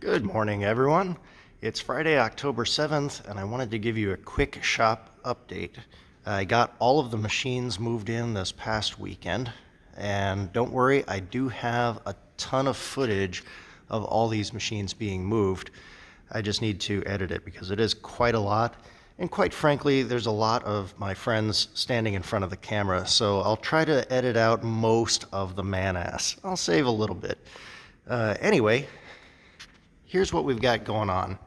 Good morning, everyone. It's Friday, October 7th, and I wanted to give you a quick shop update. I got all of the machines moved in this past weekend, and don't worry, I do have a ton of footage of all these machines being moved. I just need to edit it because it is quite a lot, and quite frankly, there's a lot of my friends standing in front of the camera, so I'll try to edit out most of the man-ass. I'll save a little bit. Anyway, here's what we've got going on.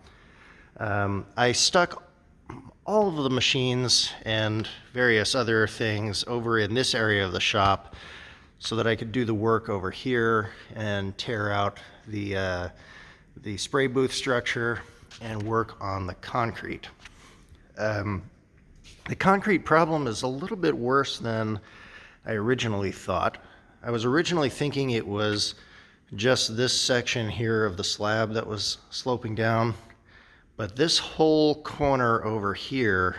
I stuck all of the machines and various other things over in this area of the shop so that I could do the work over here and tear out the spray booth structure and work on the concrete. The concrete problem is a little bit worse than I originally thought. I was originally thinking it was just this section here of the slab that was sloping down, but this whole corner over here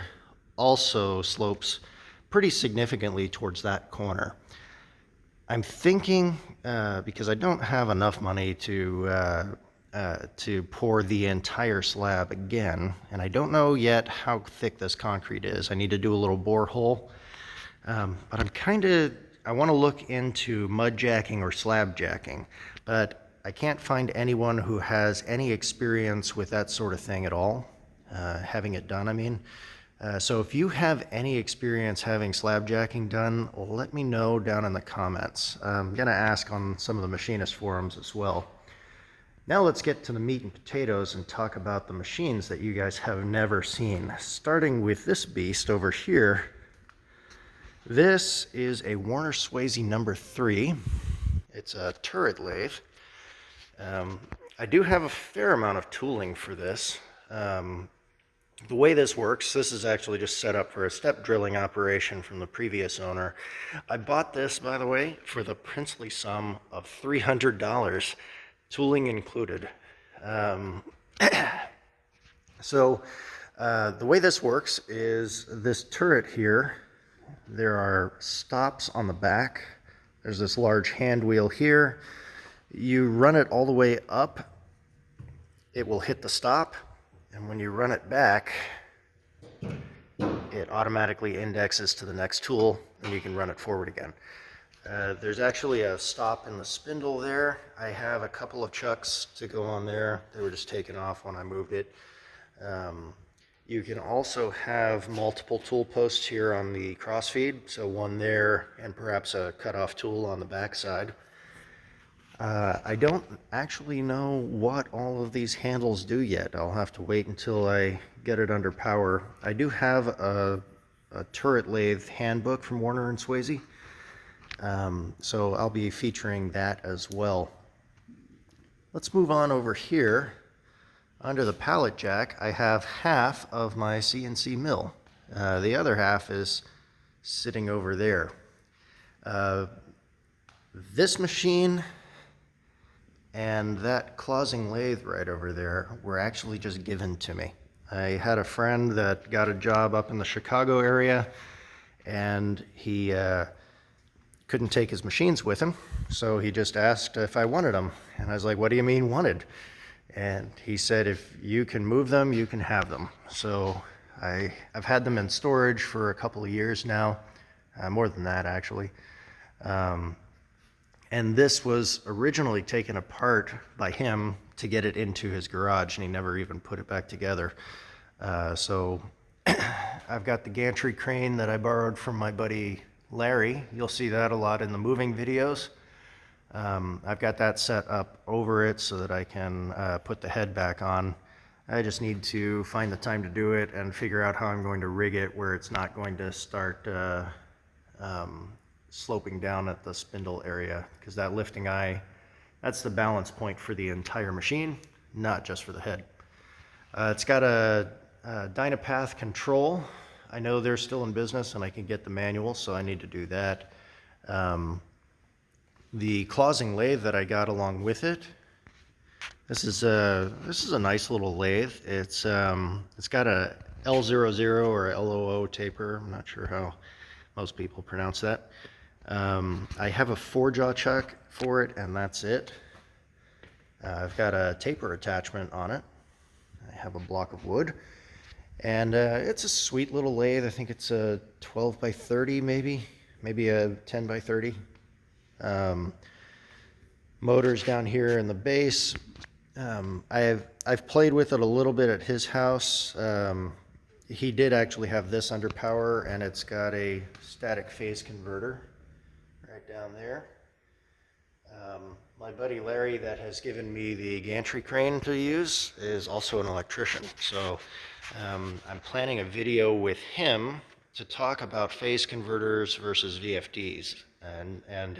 also slopes pretty significantly towards that corner. I'm thinking, because I don't have enough money to pour the entire slab again, and I don't know yet how thick this concrete is. I need to do a little borehole, but I want to look into mud jacking or slab jacking, but I can't find anyone who has any experience with that sort of thing at all, having it done, I mean. So if you have any experience having slab jacking done, let me know down in the comments. I'm going to ask on some of the machinist forums as well. Now let's get to the meat and potatoes and talk about the machines that you guys have never seen. Starting with this beast over here. This is a Warner Swayze number 3. It's a turret lathe. I do have a fair amount of tooling for this. The way this works, this is actually just set up for a step drilling operation from the previous owner. I bought this, by the way, for the princely sum of $300, tooling included. So the way this works is this turret here, there are stops on the back. There's this large hand wheel here. You run it all the way up, it will hit the stop, and when you run it back, it automatically indexes to the next tool, and you can run it forward again. There's actually a stop in the spindle there. I have a couple of chucks to go on there. They were just taken off when I moved it. You can also have multiple tool posts here on the crossfeed, so one there and perhaps a cutoff tool on the back side. I don't actually know what all of these handles do yet. I'll have to wait until I get it under power. I do have a turret lathe handbook from Warner and Swayze, so I'll be featuring that as well. Let's move on over here. Under the pallet jack, I have half of my CNC mill. The other half is sitting over there. This machine and that closing lathe right over there were actually just given to me. I had a friend that got a job up in the Chicago area, and he couldn't take his machines with him, so he just asked if I wanted them. And I was like, what do you mean wanted? And he said, if you can move them, you can have them. So I've had them in storage for a couple of years now, more than that actually. And this was originally taken apart by him to get it into his garage, and he never even put it back together. So I've got the gantry crane that I borrowed from my buddy Larry. You'll see that a lot in the moving videos. I've got that set up over it so that I can put the head back on. I just need to find the time to do it and figure out how I'm going to rig it where it's not going to start sloping down at the spindle area, because that lifting eye, that's the balance point for the entire machine, not just for the head. It's got a Dynapath control. I know they're still in business and I can get the manual, so I need to do that. The closing lathe that I got along with it, this is a nice little lathe. It's got a L00 or a LOO taper. I'm not sure how most people pronounce that. I have a 4-jaw chuck for it, and that's it. I've got a taper attachment on it. I have a block of wood, and it's a sweet little lathe. I think it's a 12 by 30, maybe a 10 by 30. Motors down here in the base. I've played with it a little bit at his house. He did actually have this under power, and it's got a static phase converter right down there. My buddy Larry, that has given me the gantry crane to use, is also an electrician. So I'm planning a video with him to talk about phase converters versus VFDs, and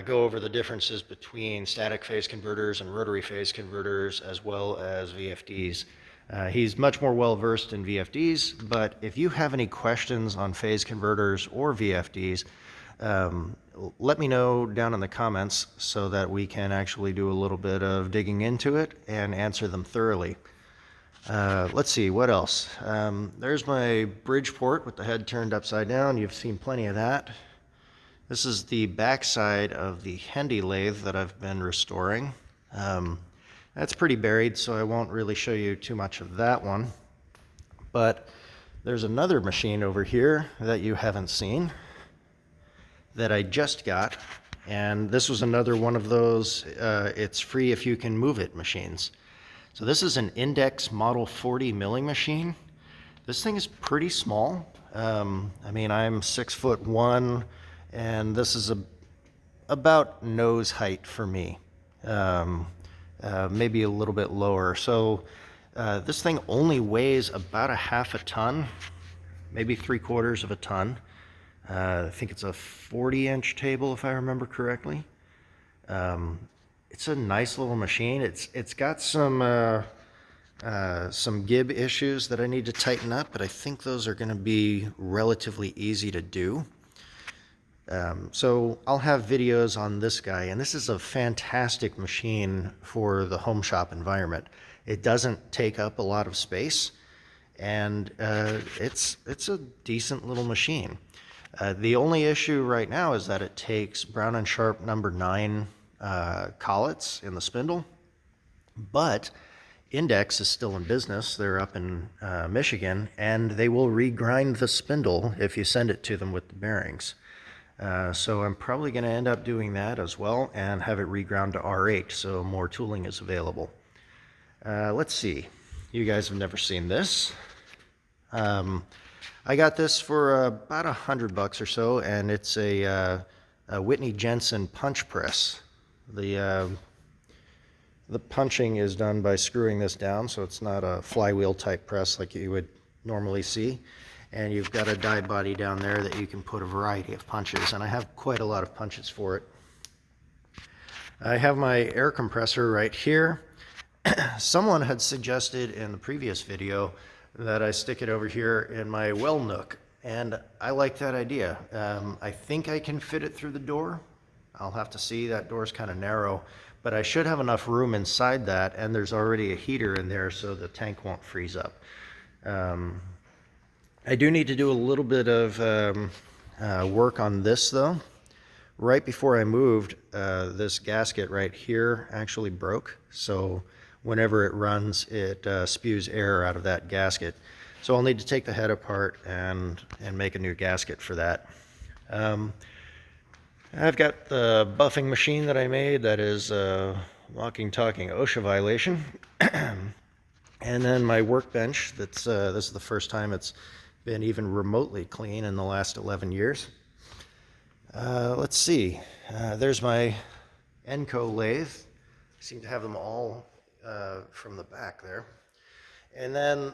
go over the differences between static phase converters and rotary phase converters, as well as VFDs. He's much more well versed in VFDs, but if you have any questions on phase converters or VFDs, let me know down in the comments so that we can actually do a little bit of digging into it and answer them thoroughly. Let's see, what else? There's my Bridgeport with the head turned upside down. You've seen plenty of that. This is the backside of the Hendy lathe that I've been restoring. That's pretty buried, so I won't really show you too much of that one. But there's another machine over here that you haven't seen that I just got, and this was another one of those it's free if you can move it machines. So this is an Index Model 40 milling machine. This thing is pretty small. I mean, I'm 6'1", and this is about nose height for me, maybe a little bit lower. So this thing only weighs about a half a ton, maybe 3/4 of a ton. I think it's a 40-inch table, if I remember correctly. It's a nice little machine. It's got some gib issues that I need to tighten up, but I think those are going to be relatively easy to do. So I'll have videos on this guy, and this is a fantastic machine for the home shop environment. It doesn't take up a lot of space, and it's a decent little machine. The only issue right now is that it takes Brown & Sharp number 9 collets in the spindle, but Index is still in business. They're up in Michigan, and they will regrind the spindle if you send it to them with the bearings. So I'm probably going to end up doing that as well and have it reground to R8 so more tooling is available. Let's see. You guys have never seen this. I got this for about $100 or so, and it's a Whitney Jensen punch press. The punching is done by screwing this down, so it's not a flywheel type press like you would normally see. And you've got a die body down there that you can put a variety of punches, and I have quite a lot of punches for it. I have my air compressor right here. Someone had suggested in the previous video that I stick it over here in my well nook, and I like that idea. I think I can fit it through the door. I'll have to see. That door's kind of narrow, but I should have enough room inside that, and there's already a heater in there so the tank won't freeze up. I do need to do a little bit of work on this though. Right before I moved, this gasket right here actually broke, so whenever it runs, it spews air out of that gasket. So I'll need to take the head apart and make a new gasket for that. I've got the buffing machine that I made that is walking, talking OSHA violation. And then my workbench, this is the first time it's been even remotely clean in the last 11 years. Let's see, there's my Enco lathe. I seem to have them all from the back there. And then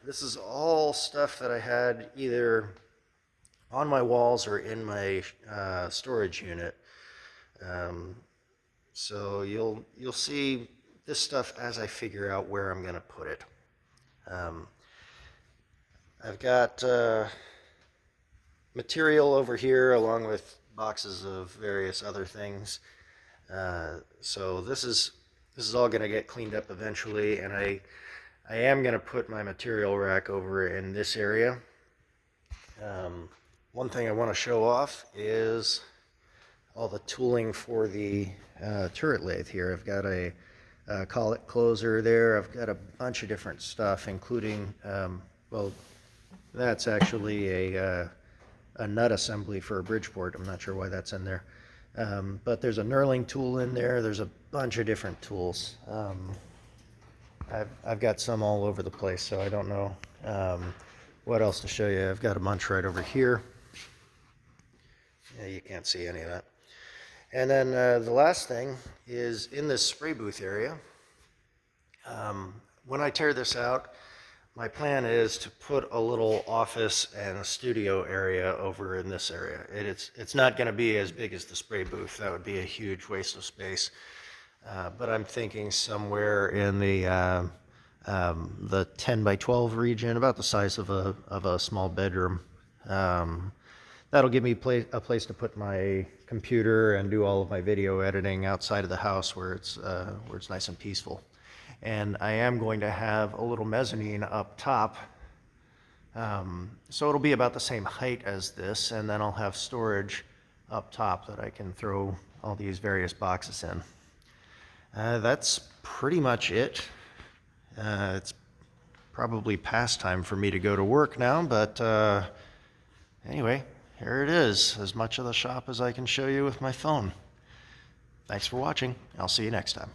this is all stuff that I had either on my walls or in my storage unit. So you'll see this stuff as I figure out where I'm going to put it. I've got material over here along with boxes of various other things. So this is all going to get cleaned up eventually, and I am going to put my material rack over in this area. One thing I want to show off is all the tooling for the turret lathe here. I've got a collet closer there. I've got a bunch of different stuff, including, well, that's actually a nut assembly for a Bridgeport. I'm not sure why that's in there. But there's a knurling tool in there. There's a bunch of different tools. I've got some all over the place, so I don't know what else to show you. I've got a bunch right over here. Yeah, you can't see any of that. And then the last thing is in this spray booth area. When I tear this out, my plan is to put a little office and a studio area over in this area. It's not going to be as big as the spray booth. That would be a huge waste of space. But I'm thinking somewhere in the 10 by 12 region, about the size of a small bedroom. That'll give me a place to put my computer and do all of my video editing outside of the house where it's nice and peaceful. And I am going to have a little mezzanine up top. So it'll be about the same height as this, and then I'll have storage up top that I can throw all these various boxes in. That's pretty much it. It's probably past time for me to go to work now, but anyway, here it is, as much of the shop as I can show you with my phone. Thanks for watching. I'll see you next time.